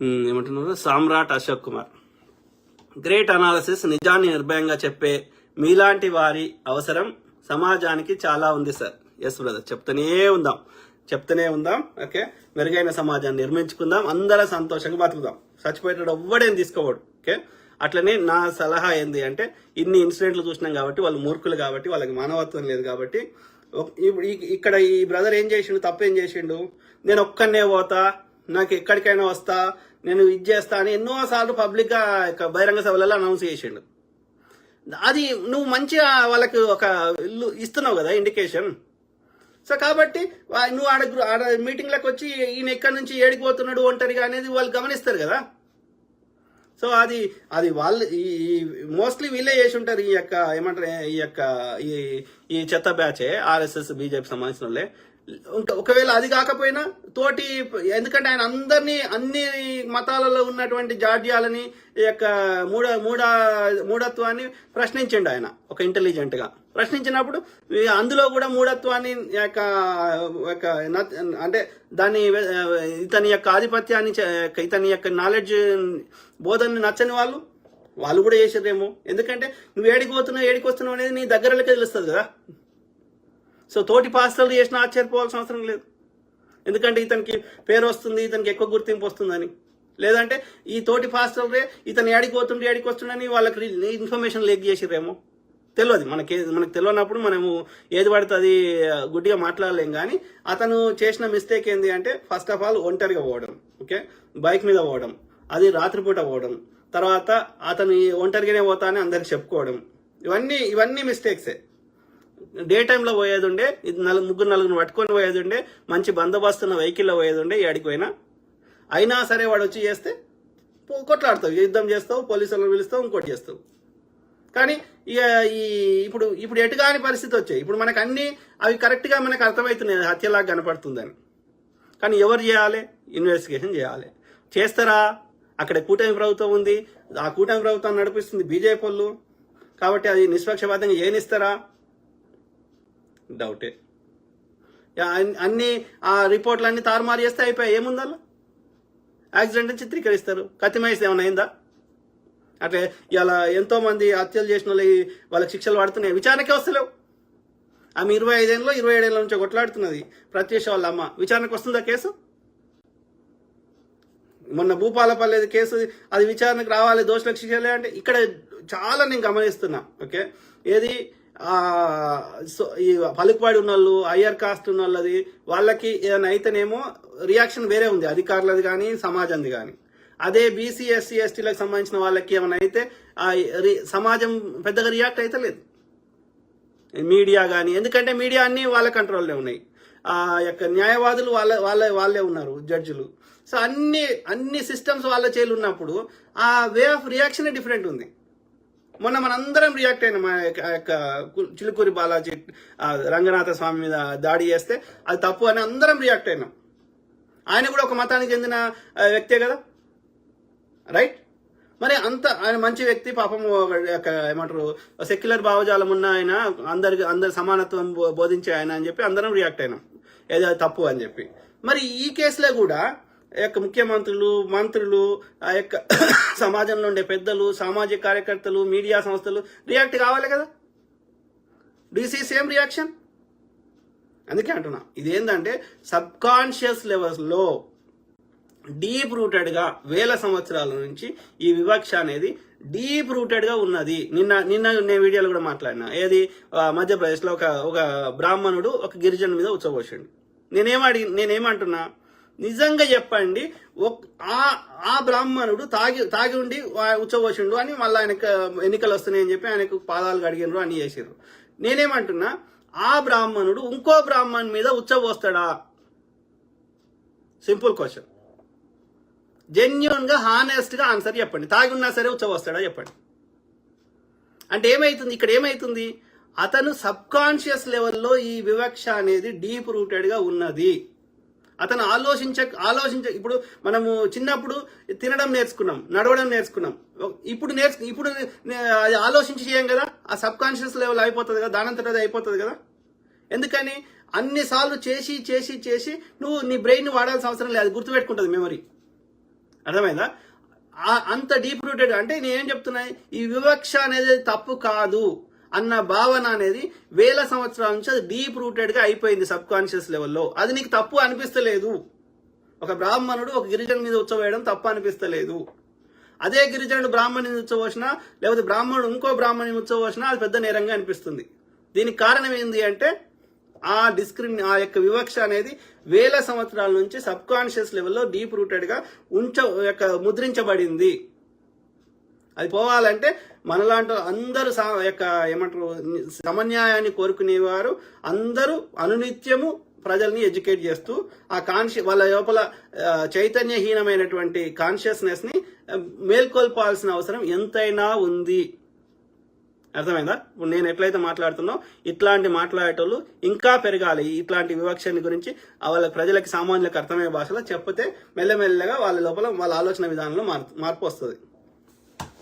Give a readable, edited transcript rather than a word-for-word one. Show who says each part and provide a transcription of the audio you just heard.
Speaker 1: ఏమంటున్నారు, సామ్రాట్ Ashok Kumar. Great analysis, నిజాన్ని నిర్భయంగా చెప్పే మీలాంటి వారి అవసరం సమాజానికి చాలా ఉంది సార్. ఎస్ బ్రదర్, చెప్తూనే ఉందాం. ఓకే, మెరుగైన సమాజాన్ని నిర్మించుకుందాం, అందరూ సంతోషంగా బతుకుదాం. చచ్చిపోయేటప్పుడు ఎవ్వడేం తీసుకోవాడు. ఓకే, అట్లనే నా సలహా ఏంది అంటే, ఇన్ని ఇన్సిడెంట్లు చూసినాం కాబట్టి, వాళ్ళు మూర్ఖులు కాబట్టి, వాళ్ళకి మానవత్వం లేదు కాబట్టి, ఇక్కడ ఈ బ్రదర్ ఏం చేసిండు, తప్పేం చేసిండు, నేను ఒక్కనే పోతా, నాకు ఎక్కడికైనా వస్తా, నేను ఇది చేస్తా అని ఎన్నోసార్లు పబ్లిక్ గా బహిరంగ సభలలో అనౌన్స్ చేసిండు. అది నువ్వు మంచిగా వాళ్ళకి ఒక ఇస్తున్నావు కదా ఇండికేషన్. సో కాబట్టి నువ్వు ఆడ మీటింగ్లకు వచ్చి ఈయన ఎక్కడి నుంచి ఏడిపోతున్నాడు ఒంటరిగా అనేది వాళ్ళు గమనిస్తారు కదా. సో అది వాళ్ళు మోస్ట్లీ వీళ్ళే చేసి ఉంటారు. ఈ యొక్క ఏమంటారు, ఈ చెత్త బ్యాచే ఆర్ఎస్ఎస్ బీజేపీ సంబంధించిన వాళ్ళే. ఒకవేళ అది కాకపోయినా తోటి, ఎందుకంటే ఆయన అన్ని మతాలలో ఉన్నటువంటి జాడ్యాలని, ఈ యొక్క మూఢత్వాన్ని ప్రశ్నించిండు ఆయన ఒక ఇంటెలిజెంట్ గా. ప్రశ్నించినప్పుడు అందులో కూడా మూఢత్వాన్ని అంటే దాన్ని ఇతని యొక్క ఆధిపత్యాన్ని, ఇతని యొక్క నాలెడ్జ్ బోధనని నచ్చని వాళ్ళు కూడా చేసేదేమో. ఎందుకంటే నువ్వు ఏడికి వస్తున్నావు అనేది నీ దగ్గరలకే తెలుస్తుంది కదా. సో తోటి పాస్టర్లు చేసినా ఆశ్చర్యపోవాల్సిన అవసరం లేదు. ఎందుకంటే ఇతనికి పేరు వస్తుంది, ఇతనికి ఎక్కువ గుర్తింపు వస్తుందని. లేదంటే ఈ తోటి పాస్టర్లే ఇతను ఏడికి వస్తుండని వాళ్ళకి ఇన్ఫర్మేషన్ లీక్ చేసిరేమో. తెలియదు మనకు తెలియనప్పుడు మనము ఏది పడితే అది గుడ్డిగా మాట్లాడలేం. కానీ అతను చేసిన మిస్టేక్ ఏంటి అంటే, ఫస్ట్ ఆఫ్ ఆల్ ఒంటరిగా పోవడం, ఓకే, బైక్ మీద పోవడం, అది రాత్రిపూట పోవడం, తర్వాత అతను ఒంటరిగానే పోతా అని అందరికి చెప్పుకోవడం, ఇవన్నీ మిస్టేక్సే. డే టైంలో పోయేది ఉండే, నలుగురు పట్టుకొని పోయేది ఉండే, మంచి బందోబస్తున్న వెహికల్లో పోయేది ఉండే, ఏడిపోయినా అయినా సరే వాడు వచ్చి చేస్తే కొట్లాడతావు, యుద్ధం చేస్తావు, పోలీసులను పిలుస్తావు, ఇంకోటి చేస్తావు. కానీ ఇక ఇప్పుడు ఎటుగాని పరిస్థితి వచ్చాయి. ఇప్పుడు మనకు అవి కరెక్ట్గా మనకు అర్థమవుతున్నాయి, హత్యలాగా కనపడుతుందని. కానీ ఎవరు చేయాలి? ఇన్వెస్టిగేషన్ చేయాలి. చేస్తారా? అక్కడ కూటమి ప్రభుత్వం ఉంది, ఆ కూటమి ప్రభుత్వం నడిపిస్తుంది బీజేపీ వాళ్ళు కాబట్టి అది నిష్పక్షపాతంగా ఏనిస్తారా? డౌటే. ఆ రిపోర్ట్లన్నీ తారుమారు చేస్తే అయిపోయాయి. ఏముందల్లా యాక్సిడెంట్ చిత్రీకరిస్తారు. కత్తిమేస్తే ఏమైనా అయిందా? అట్లే ఇలా ఎంతో మంది హత్యలు చేసిన వాళ్ళకి శిక్షలు పడుతున్నాయి, విచారణకే వస్తలేవు. ఆమె 27 ఏళ్ళ నుంచి కొట్లాడుతున్నది ప్రత్యూష వాళ్ళ అమ్మ, విచారణకు వస్తుందా కేసు? మొన్న భూపాలపల్లి కేసు, అది విచారణకు రావాలి, దోషులకు శిక్షలే అంటే ఇక్కడ చాలా నేను గమనిస్తున్నా. ఓకే, ఏది ఈ పలుకుబడి ఉన్న వాళ్ళు, హయ్యర్ కాస్ట్ ఉన్న వాళ్ళది, వాళ్ళకి ఏదైనా అయితేనేమో రియాక్షన్ వేరే ఉంది, అధికారులది కానీ సమాజంది కానీ. అదే బీసీ ఎస్సీ ఎస్టీలకు సంబంధించిన వాళ్ళకి ఏమైనా అయితే సమాజం పెద్దగా రియాక్ట్ అయితే లేదు, మీడియా కానీ. ఎందుకంటే మీడియా అన్ని వాళ్ళ కంట్రోల్లో ఉన్నాయి, ఆ యొక్క న్యాయవాదులు వాళ్ళే ఉన్నారు, జడ్జిలు. సో అన్ని సిస్టమ్స్ వాళ్ళ చేలు ఉన్నప్పుడు ఆ వే ఆఫ్ రియాక్షన్ డిఫరెంట్ ఉంది. మొన్న మనందరం రియాక్ట్ అయినాం. మా యొక్క చిలుకూరి బాలాజీ రంగనాథ స్వామి మీద దాడి చేస్తే అది తప్పు అని అందరం రియాక్ట్ అయినాం. ఆయన కూడా ఒక మతానికి చెందిన వ్యక్తే కదా, రైట్? మరి ఆయన మంచి వ్యక్తి, పాపం ఏమంటారు, సెక్యులర్ భావజాలం ఉన్న ఆయన, అందరి సమానత్వం బోధించే ఆయన అని చెప్పి అందరం రియాక్ట్ అయినాం, ఏదో తప్పు అని చెప్పి. మరి ఈ కేసులో కూడా యొక్క ముఖ్యమంత్రులు, మంత్రులు, ఆ యొక్క సమాజంలో ఉండే పెద్దలు, సామాజిక కార్యకర్తలు, మీడియా సంస్థలు రియాక్ట్ కావాలి కదా. DC same reaction. అందుకే అంటున్నా, ఇదేంటంటే సబ్ కాన్షియస్ లెవెల్స్లో డీప్ రూటెడ్గా వేల సంవత్సరాల నుంచి ఈ వివక్ష అనేది డీప్ రూటెడ్గా ఉన్నది. నిన్న నేను వీడియోలో కూడా మాట్లాడినా. ఏది, మధ్యప్రదేశ్లో ఒక బ్రాహ్మణుడు ఒక గిరిజన మీద ఉచ్చబోసాడు. నేనేమంటున్నా, నిజంగా చెప్పండి, ఆ బ్రాహ్మణుడు తాగి ఉండి ఉచ్చబోసిండు అని మళ్ళీ ఆయనకు ఎన్నికలు వస్తున్నాయని చెప్పి ఆయనకు పాదాలు కడిగినరు అని చేసిర్రు. నేనేమంటున్నా, ఆ బ్రాహ్మణుడు ఇంకో బ్రాహ్మణ్ మీద ఉచ్చబోస్తాడా? Simple question. జెన్యున్ గా, హానెస్ట్ గా ఆన్సర్ చెప్పండి. తాగి ఉన్నా సరే ఉచ్చబోస్తాడా చెప్పండి. అంటే ఏమైతుంది ఇక్కడ? ఏమైతుంది, అతను సబ్ కాన్షియస్ లెవెల్లో ఈ వివక్ష అనేది డీప్ రూటెడ్ గా ఉన్నది. అతను ఆలోచించ ఇప్పుడు మనము చిన్నప్పుడు తినడం నేర్చుకున్నాం, నడవడం నేర్చుకున్నాం. ఇప్పుడు అది ఆలోచించి చేయం కదా, ఆ సబ్ కాన్షియస్ లెవెల్ అయిపోతుంది కదా, దానంతట అది అయిపోతుంది కదా. ఎందుకని అన్నిసార్లు చేసి నువ్వు నీ బ్రెయిన్ వాడాల్సిన అవసరం లేదు, అది గుర్తుపెట్టుకుంటుంది మెమరీ. అర్థమైందా? అంత డీప్ రూటెడ్ అంటే నేనేం చెప్తున్నా, ఈ వివక్ష అనేది తప్పు కాదు అన్న భావన అనేది వేల సంవత్సరాల నుంచి అది డీప్ రూటెడ్ గా అయిపోయింది సబ్ కాన్షియస్ లెవెల్లో. అది నీకు తప్పు అనిపిస్తలేదు. ఒక బ్రాహ్మణుడు ఒక గిరిజన మీద ఉచ్చవేయడం తప్పు అనిపిస్తలేదు. అదే గిరిజనుడు బ్రాహ్మణుని ఉచ్చవోసినా, లేకపోతే బ్రాహ్మణుడు ఇంకో బ్రాహ్మణుని ఉచ్చవోసినా అది పెద్ద నేరంగా అనిపిస్తుంది. దీనికి కారణం ఏంటి అంటే ఆ యొక్క వివక్ష అనేది వేల సంవత్సరాల నుంచి సబ్ కాన్షియస్ లెవెల్లో డీప్ రూటెడ్ గా ముద్రించబడింది. అది పోవాలంటే మనలాంటి అందరూ ఏమంటారు సమన్యాయాన్ని కోరుకునేవారు అందరూ అనునిత్యము ప్రజల్ని ఎడ్యుకేట్ చేస్తూ ఆ వాళ్ళ లోపల చైతన్యహీనమైనటువంటి కాన్షియస్నెస్ ని మేల్కొల్పాల్సిన అవసరం ఎంతైనా ఉంది. అర్థమైందా? ఇప్పుడు నేను ఎట్లయితే మాట్లాడుతున్నా ఇట్లాంటి మాట్లాడేటోళ్ళు ఇంకా పెరగాలి. ఇట్లాంటి వివక్షని గురించి వాళ్ళ ప్రజలకి సామాన్యులకు అర్థమయ్యే భాషలో చెప్తే మెల్లమెల్లగా వాళ్ళ లోపల వాళ్ళ ఆలోచన విధానంలో మార్పు వస్తుంది.